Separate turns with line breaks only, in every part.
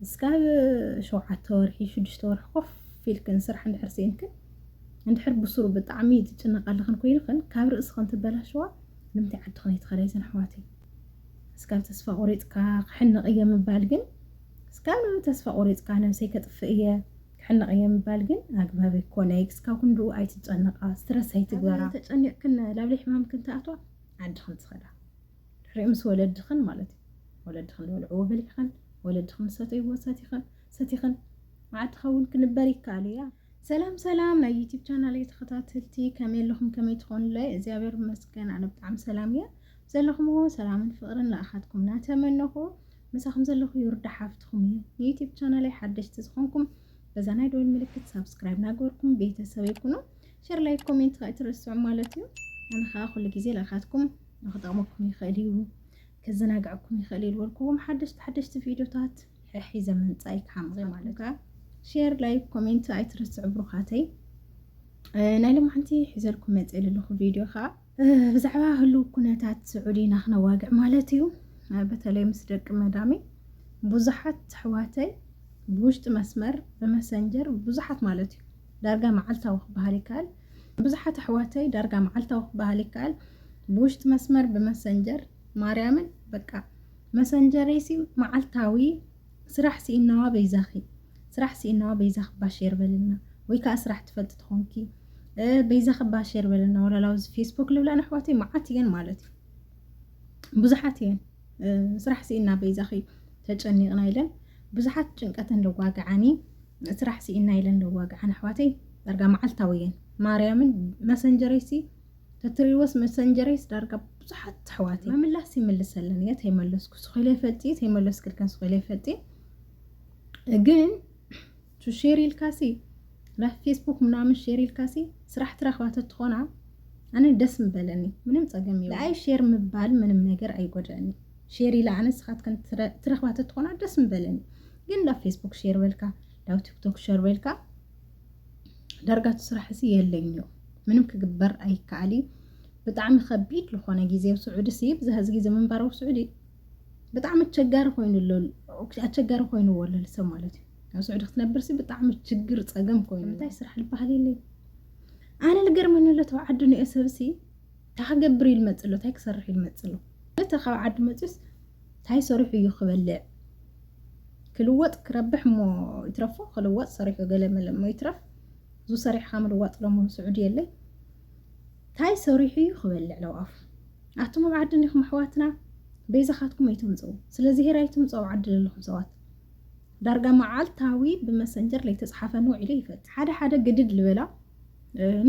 اسكاب شوعة ورحي شدش ورح خوف فيلك نسرح ندحر سينكن ندحر بصورو بطعمي تتشنق لخن كوينخن كاب رأس خن تبلا شوا نمتي عد خنيت خليزن حواتي اسكاب تسفى قريتكا حن قيا من بالجن اسكاب تسفى قريتكا نمسي كطفئية حن قيا من بالجن أقبابي كونيكس كاو كندو أي تتشنق سترس هي تقدر تتشنق كنا لابلي حمام كنت أتوا عد خن تخلا رئمس ولد خن مالتي ولد خن والعوبة لي خن ولد خن ستي خن عاد خون كنبارك عليا سلام نا يوتيوب شانل تخطاتلتي كامل لكم كما تكون لي زيابير مسكن انا بطعم سلاميه زلكم هو سلام فقرن لاخذكم نتمنه مساكم زلكم يرد حافتكم يوتيوب شانل حدش تزخونكم بزانا دول ملكت سبسكرايب ناغوركم بيتساوي يكونوا شير لايك كومنت ترسعوا مالتي انا خاخذ كل غزي لاخذكم نخدمكم يخليو كزناقعكم يخليل ولكم حدشت فيديوهات حي زمن صايك حمغي مالك شير لايك كومنت ايترسع بروخاتي نايلم حنتي حزلكم مزيل له فيديو خا بزعبا هلو كناتات سعودينا خنا واقع مالتيو بتلي مسدق مدامي بزحت حواتي بوشت مسمر بمسنجر بزحت مالتي دارقا معلتا وخبهاليكال بزحت حواتي دارقا معلتا وخبهاليكال بوشت مسمر بمسنجر ماريامن بقى مسنجريسي معلتاوي سرح سينوا بيزاخي سرح سينوا بيزاخ باشير بلنا ويكا اسرح تفلت تخونكي بيزاخ باشير بلنا ولا لوز فيسبوك لولا نحواتي معاتين مالتي بزحاتين سرح سينا بيزاخي تجني غنايلن بزحات ጭንቀትን ለዋጋዓኒ ስራሕ ሲኢና ኢለን ለዋጋዓን አሕዋተይ ዳርጋ መዓልታዊየን ማርያምን መሰንጀሬሲ ተትሪወስ መሰንጀሬስ ዳርጋ ብዙሓት አሕዋተይ መምላስ ይመልሰለን የት ይመለስኩ ስኺለ ፈጢ ይመለስ ክልከን ስኺለ ፈጢ ግን ቱ ሼሪል ካሲ ላ ፌስቡክ ምናምን ሼሪል ካሲ ስራሕ ትረኽባት ትኾና አነ ደስ ምበለኒ ምንም ጸገም ይው ላይ ሼር ምባል ምንም ነገር አይጎዳኒ ሼሪ ለአነስ ኻት ከን ትረኽባት ትኾና ደስ ምበለኒ ግን ላ ፌስቡክ ሼር በልካ ላ ቲክቶክ ሼር በልካ ዳርጋቱ ስራሕ ሲ የለኝዮ ምንም ክግበር አይካሊ በጣም ከቢድ ለሆነ ጊዜው ስዑድ ሲ በዛዝ ጊዜ መንባረው ስዑዲ በጣም ተቸጋሪ ኮይኑ ወለል ሰብ ማለት ነው ስዑድ ክትነብር ሲ በጣም ችግር ጸገም ኮይኑ እንታይ ስራሕ ልባህል የለኝ አነ ልገርመን ለተዋዓዱ ነው ሰብሲ ታገብር ይልመጽሎ ታይ ክሰርሕ ይልመጽሎ ለተኸው ዓድ መጽስ ታይ ሰርሑ ይخبልዕ ክልወጥ ክረብሕ ሞ ይትረፎ ክልወጥ ሰሪሑ ገለመለ ሞ ይትረፍ ዙ ሰሪሕ ካምልወጥ ለሞ ስዑዲ የለይ ታይ ሰሪሑ ይخبልዕ ለዋፍ አቱም ዓድን ይኹም አሕዋትና በይዛኻትኩም አይተምጽው ስለዚህ ሄራይቱም ጸው ዓድ ለኹም ሰዋት ዳርጋ መዓልታዊ በመሰንጀር ላይ ተጻሐፈ ነው ኢለ ይፈት ሓደ ግድድ ልበላ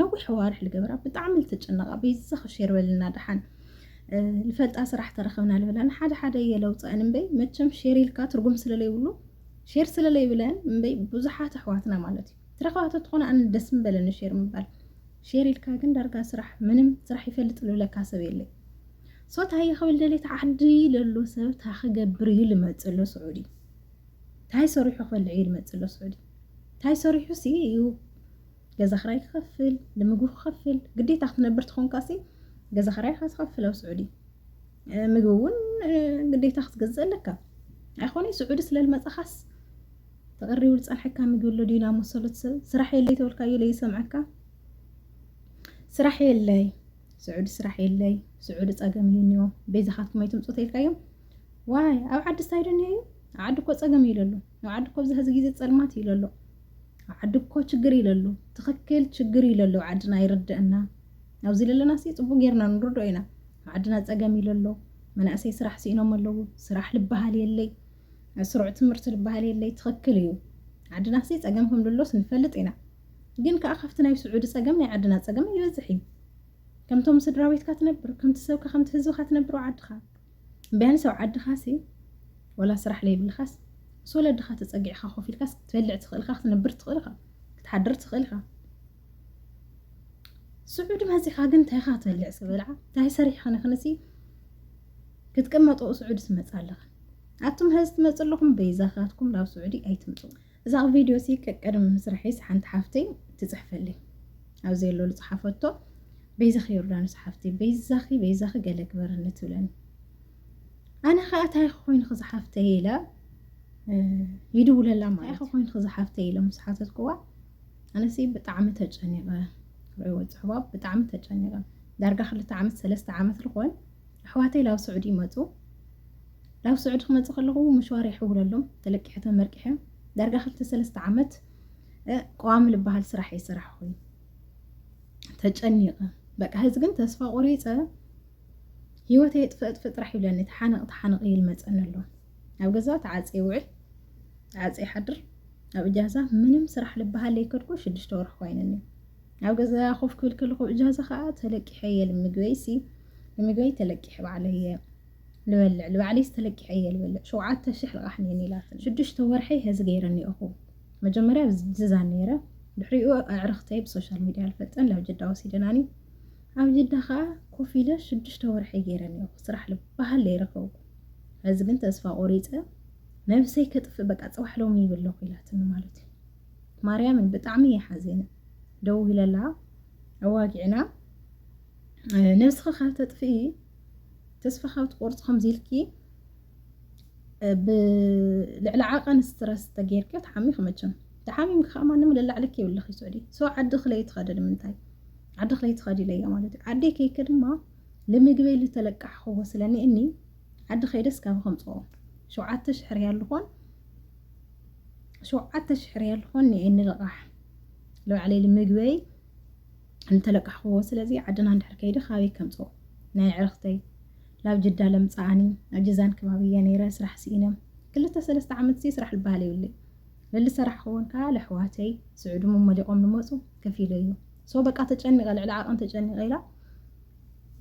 ነው حوارح ልገበራ በጣም ልተጨነቃ በይዛኽ ሼር በልና ደሓን الفلت أسرح ترخبنا لبلان حدا يلوطأن بي متشم شيريلكا ترجم سلالي ولو شير سلالي بلان بي بزحات أحواتنا مالتي ترخوات تكون أن الدسم بلان شير مبال شيريلكا كن درجة سرح منم سرح يفلت له لك سبيلي صوت هاي خبل دلي تعدي للو سب تاخ جبريل متسلو سعودي تاي صريح خبل العيد متسلو سعودي تاي صريح سي يو جزا خراي خفل لما جو خفل قدي تاخذ نبرت خون كاسي جزا خراي خفلو سعودي مجون قدي تاخذ جزء لك أخواني سعودي سلال متأخس تقري ولد الحكا مجول له دينا مصلت سرح يلي تولكا يلي سمعك سرح يلي سعودي تأجم ينيو بيزا خاتكم ما يتم صوتي الكيوم واي أو عد سايرني عد كو تأجم يللو أو عد كو بزهز جيزة سلمات يللو عد كو تشجر يللو تخكل تشجر يللو عدنا يرد أنا أو زي لنا سي طبو غيرنا نردو إنا عدنا تأجم يللو من أسي سرح سينو ملو سرح لبها لي اللي سرعة مرت لبها لي اللي تخكليو عدنا سي تأجمهم للو سنفلت إنا جين كأخفتنا يسعود تأجمني عدنا تأجم يوزحي كم توم سدراويت كاتنبر كم تسوك كم تهزو كاتنبرو عدخا بين سو عدخا سي ولا سرح لي بالخاس سولا دخا تسقع خاخو في الكاس تفلع تخلخا تنبر تخلخا تحضر تخلخا سعود مهزي خاقن تاي خاطر اللي عسبلعه تاي سريح خنا خنسي كتقمطوا سعود سمصالخ عتم هز تمصلكم بيزاخاتكم لاو سعودي اي تمصو اذا فيديو سي كقدم مسرحيس حنت حفتي تصحفلي او زيلو لصحفتو بيزاخي يردان صحفتي بيزاخي قالك برنت ولن انا خاتاي خوين خصحفتي لا يدولላ ማለት ኮይኑ ክዝሓፍተ ኢሎም ስሓተትኩዋ ኣነሲ ብጣዕሚ ተጨኒቐ ርይወ ፅሕባብ ብጣዕሚ ተጨኒቐ ዳርጋ 2 ዓመት 3 ዓመት ልኾን ኣሕዋተይ ላብ ስዑድ ይመፁ ላብ ስዑድ ክመፅእ ከለኹ ምሽዋር ይሕውለሎም ተለቂሐ ተመርቂሐ ዳርጋ 2-3 ዓመት ቀዋሚ ልበሃል ስራሕ ይስራሕ ኮይኑ ተጨኒቐ በቃ ህዝ ግን ተስፋ ቆሪፀ ህይወተይ ጥፍጥ ጥራሕ ይብለኒ ተሓነቕ ኢል መፀን ኣሎ ኣብ ገዛ ተዓፂ ውዕል ተዓፂ ሓድር ኣብ እጃዛ ምንም ስራሕ ልበሃል ለይከድኩ 6 ወርሕ ኮይነኒ ኣብ ገዛ ኮፍ ክብል ከለኹ እጃዛ ከዓ ተለቂሐ እየ ንምግበይ ተለቂሐ ባዕለየ ልበልዕ ልባዕለይስ ተለቂሐ እየ ልበልዕ 7,000 ልቓሕ ነኒ ኢላትን 6 ወርሒ ህዚ ገይረኒ እኹ መጀመርያ ብዝዛ ነይረ ድሕሪኡ ኣዕርኽተይ ብሶሻል ሚድያ ልፈጠን ላብ ጀዳ ወሲደናኒ ኣብ ጀዳ ከዓ ኮፍ ኢለ 6 ወርሒ ገይረኒ እኹ ስራሕ ልበሃል ለይረኸብኩ ህዚ ግን ተስፋ ቆሪፀ ነብሰይ ከጥፍእ በቃ ፅዋሕ ሎሚ ይብለኹ ኢላትን ማለት እዩ ማርያምን ብጣዕሚ የሓዘነ ደው ኢለላ ኣዋጊዕና ነብስኻ ካብ ተጥፍኢ ተስፋ ካብ ትቆርፅ ከምዚ ኢልኪ ብልዕሊ ዓቐን ስትረስ ተገይርኪ ተሓሚኽ መቸም ተሓሚም ከዓ ማንም ለላዕለክ ይብልኽ ይስዑዲ ሰው ዓዲ ክለይ ትኸደ ምንታይ ዓዲ ክለይ ትኸዲ ለያ ማለት እዩ ዓዲ ከይከ ድማ ንምግበይ ልተለቃሕ ክወስለኒ እኒ ዓዲ ከይደስ ካብ ከምፅኦ 7,000 ሪያል ልኾን 7,000 ሪያል ልኾን ንእኒ ልቓሕ ልባዕለይ ንምግበይ ልተለቃሕ ክወስለዚ ዓድና እንድሕር ከይደ ካበይ ከምፅኦ ናይ ዕርኽተይ ላብ ጅዳ ለምፃኣኒ ኣብ ጀዛን ከባቢያ ነይረ ስራሕ ስኢነም 2-3 ዓመት ስራሕ ልበሃል ይብለይ ለሊ ስራሕ ክውን ከዓ ለሕዋተይ ስዑድ መሊቆም ንመፁ ከፊለ እዩ ሰው በቃ ተጨኒቐ ልዕሊ ዓቐን ተጨኒቐ ኢላ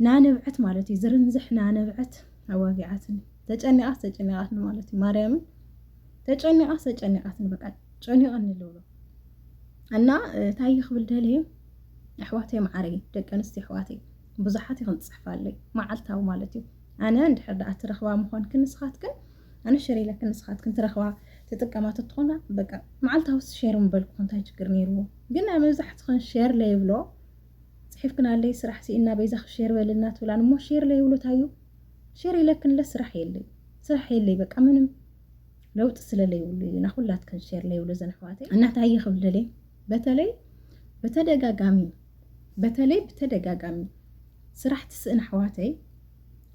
ናነብዐት ማለት እዩ ዝርንዝሕ ናነብዐት ኣዋጊዓትኒ ተጨኒቓትኒ ማለት እዩ ማርያምን ተጨኒቓትኒ በቃ ጨኒቐኒ ልብሎ እና እንታይ ክብል ደልየ ኣሕዋተይ ማዕረይ ደቂ ኣንስትዮ ኣሕዋተይ ብዙሓት ይኹን ፅሕፋለይ መዓልታዊ ማለት እዩ ኣነ እንድሕር ዳኣ ትረኽባ ምዃን ክንስኻትክን ኣነ ሸር ኢለ ክንስኻትክን ትረኽባ ተጠቀማት ትኾና በቃ መዓልታዊ ሸር ምበልኩ እንታይ ችግር ነይርዎ ግን ኣብ መብዛሕትኹን ሸር ለይብሎ ፅሒፍክን ኣለይ ስራሕ ሲኢና በይዛኽ ሸር በልና ትብላን እሞ ሸር ለይብሎ ታዩ ሸር ኢለክንለ ስራሕ የለይ በቃ ምንም ለውጥ ስለለይብሉ እዩ ናኩላትክን ሸር ለይብሎ ዘን ኣሕዋተይ እና እንታይ ክብል ደልየ በተደጋጋሚ ስራሕ ትስእን ኣሕዋተይ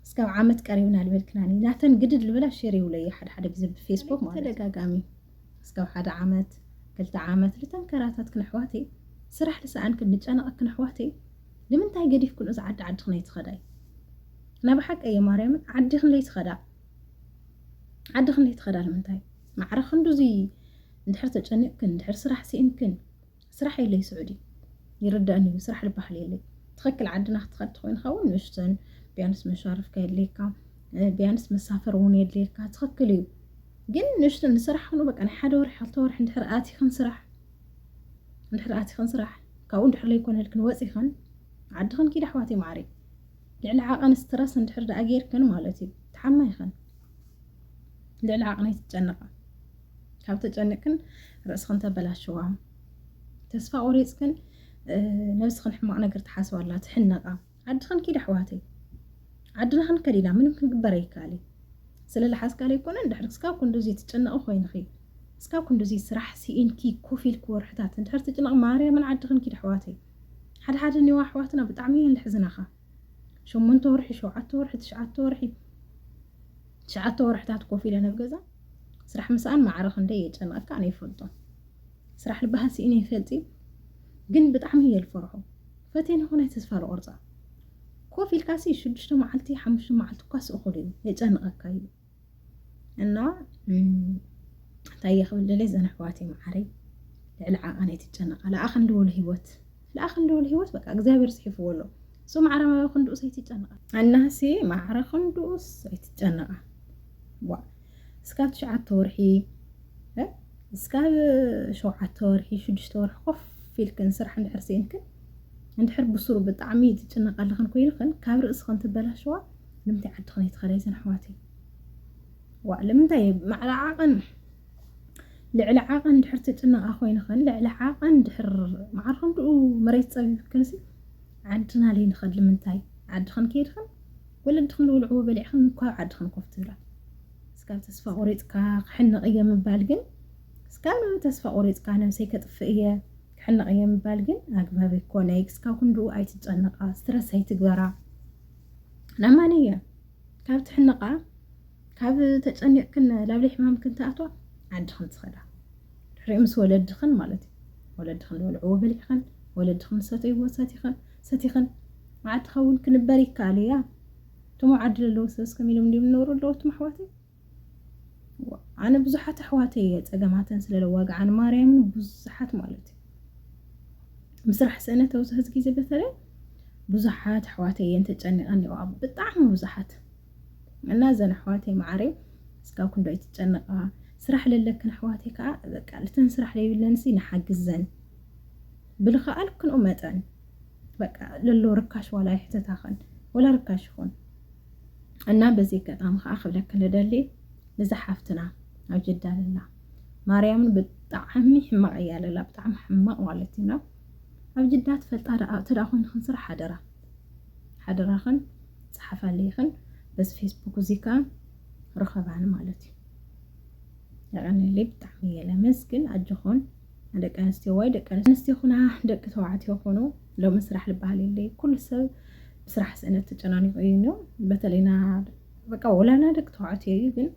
እስካብ ዓመት ቀሪብና ልበልክናኒ ናተን ግድድ ልበላ ሸር ይብለየ ሓደ ግዜ ብፌስቡክ ማለት ተደጋጋሚ እስካብ 1 ዓመት 2 ዓመት ልተንከራታትክን ኣሕዋተይ ስራሕ ልሰኣንክን ንጨነቐክን ኣሕዋተይ ንምንታይ ገዲፍክን እዚ ዓዲ ትኸዳይ ናብ ሓቀ የማርያምን ዓዲኽን ለይትኸዳ ንምንታይ ማዕረኽ እንዱዚ እንድሕር ተጨኒቕክን እንድሕር ስራሕ ሲኢንክን ስራሕ የለይ ስዑዲ ይርዳእኒ እዩ ስራሕ ልበሃል የለይ ትኽክል ዓድና ክትኸድ ኮይንካ እውን ንእሽተን ቢያንስ መሻርፍካ የድልየካ ቢያንስ መሳፈር እውን የድልየካ ትኽክል እዩ ግን ንእሽተን ንስራሕ ክኑ በቃ ናይ 1 ወርሒ 2 ወርሒ እንድሕር ኣቲኽን ስራሕ ካብኡ እንድሕር ለይኮነልክን ወፂኽን ዓድኽን ኪድ ኣሕዋተይ ማዕረይ ልዕሊ ዓቐን ስትረስ እንድሕር ዳኣ ጌርክን ማለት እዩ ተሓማ ይኽን ልዕሊ ዓቕነይ ትጨነቓ ካብ ተጨኒቕክን ርእስኽን ተበላሽዋ ተስፋ ቆሪፅክን ነብስኽን ሕማቕ ነገር ትሓስባላ ትሕነቓ ዓድኽን ኪድ ኣሕዋተይ ዓድና ክንከዲና ምንም ክንግበር ኣይከኣል ስለዝሓስካለ ይኮነ እንድሕር እስካብ ክንዱዚ ትጨነቕ ኮይንኺ እስካብ ክንዱዚ ስራሕ ሲኢንኪ ኮፍ ኢልኪ ወርሕታት እንድሕር ትጨነቕ ማርያምን ዓድኽን ኪድ ኣሕዋተይ ሓደ ኒዋ ኣሕዋትና ብጣዕሚ እየን ልሕዝናኻ 8 ወርሒ 7 ወርሒ 9 ወርሒ 9 ወርሕታት ኮፍ ኢለ ኣብ ገዛ ስራሕ ምሳኣን ማዕረኽ እንደ የጨነቐካ ኣነ ይፈልጦ ስራሕ ልበሃል ሲኢነ ይፈልጢ ግን ብጣዕሚ እየ ልፈርሖ ፈተና ኾነ ተስፋ ልቆርፃ ኮፍ ኢልካሲ 6 መዓልቲ 5 መዓልቲ እኳ ስእኹል እዩ የጨንቐካ እዩ እና እንታይ ክብል ደልየ ዘን ኣሕዋተይ ማዕረይ ልዕሊ ዓቐነይ ትጨነቓ ለኣኸን ልበሎ ህይወት በቃ እግዚኣብሔር ፅሒፍዎ ኣሎ ሶ ማዕረ ክንድኡስ ኣይትጨነቓ እናሲ ማዕረ ክንድኡስ ኣይትጨነቓ እስካብ 9 ወርሒ እስካብ 7 ወርሒ 6 ወርሒ ኮፍ ኢልክን ስራሕ እንድሕር ሲኢንክን እንድሕር ብሱሩ ብጣዕሚ ትጨነቓለኽን ኮይንክን ካብ ርእስኽን ትበላሽዋ ንምንታይ ዓድኽን ኣይትኸዳይ ዘን ኣሕዋተይ ንምንታይ ልዕሊ ዓቐን እንድሕር ትጨነቓ ኮይንክን ልዕሊ ዓቐን እንድሕር ማዕረ ክንድኡ መሬት ፀቢብክንሲ ዓድና ለይ ንኸድ ንምንታይ ዓድኽን ከይድኽን ወለድኽን ልውልዕዎ በሊዕኽን እኳ ዓድኽን ኮፍ ትብላ እስካብ ተስፋ ቆሪፅካ ክሕንቕ እየ ምባል ግን እስካብ ተስፋ ቆሪፅካ ነብሰይ ከጥፍእ እየ ክሕንቕ እየ ምባል ግን ኣግባብ ይኮነ። እስካብ ክንድኡ ኣይትጨነቓ ስትረስ ኣይትግበራ ናማነ እየ ካብ ትሕንቓ ካብ ተጨኒቕክን ላብለይ ሕማምክን ተኣትዋ ዓድኽን ትኸዳ ድሕሪኡ ምስ ወለድኽን ማለት እዩ ወለድኽን ዝበልዕዎ በሊዕኽን ወለድኽን ሰተይዎ ሰቲኽን ዓድኻ እውን ክንበር ይከኣል እያ እቶም ዓዲ ዘለዉ ሰብስ ከመ ኢሎም እንዲኦም ዝነብሩ ኣለዉ እቶም ኣሕዋተይ ኣነ ብዙሓት ኣሕዋተይ እየ ፀገማተን ስለለዋግዓን ማርያምን ብዙሓት ማለት እዩ ምስራሕ ስእነት ኣብዚ ሕዚ ግዜ በተለይ ብዙሓት ኣሕዋተይ እየን ተጨኒቐን እኒአዋ ብጣዕሚ ብዙሓት እና ዘን ኣሕዋተይ ማዕረ እስካብ ክንዶ ኣይትጨነቓ ስራሕ ለለክን ኣሕዋተይ ከዓ በቃ ልተን ስራሕ ለይብለንሲ ንሓግዘን ብልኸኣልክንኡ መጠን በቃ ለሎ ርካሽ ዋላ ይሕተታኸን ወላ ርካሽ ይኹን እና በዚ ኣጋጣሚ ከዓ ክብለክ ንደሊ ንዝሓፍትና ኣብ ጅዳ ለላ ማርያምን ብጣዕሚ ሕማቕ እያ ለላ ብጣዕሚ ሕማቕ ማለት እዩና ኣብ ጅዳ ትፈልጣ ተደኣ ኮይንክን ስራሕ ሓደራኽን ፀሓፋለይኽን በዚ ፌስቡክ እዚ ከዓ ረኸባኒ ማለት እዩ ያቀነለይ ብጣዕሚ እየ ለመስግን ኣጅኹን ደቂ ኣንስትዮ ወይ ደቂ ኣንስትዮ ኩና ደቂ ተባዕትዮ ኮኑ ሎሚ ስራሕ ዝበሃል የለይ ኩሉ ሰብ ብስራሕ ስእነት ተጨናኒቑ እዩ በተለይና በቃ ወላና ደቂ ተባዕትዮ እዩ ግን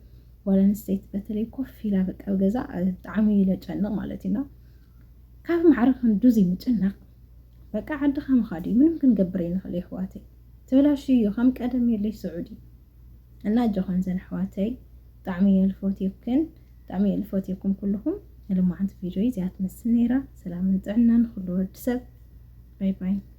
ወላ ኣንስተይቲ በተለይ ኮፍ ኢላ በቃ ገዛ ብጣዕሚ ለጨንቕ ማለት እዩና ካብ ማዕረፍ ክንዱዝ ምጭናቕ በቃ ዓድኻ ምኻድ እዩ ምንም ክንገብር ይንኽእል ኣሕዋተይ ተበላሽ እዩ ከም ቀደም የለይ ስዑዲ እና ኣጆኹን ዘን ኣሕዋተይ ብጣዕሚ እየ ልፈትየኩም ኩልኩም لما عند فيديو زيادة من السنيرة سلام طعنا نخلو الجسد باي باي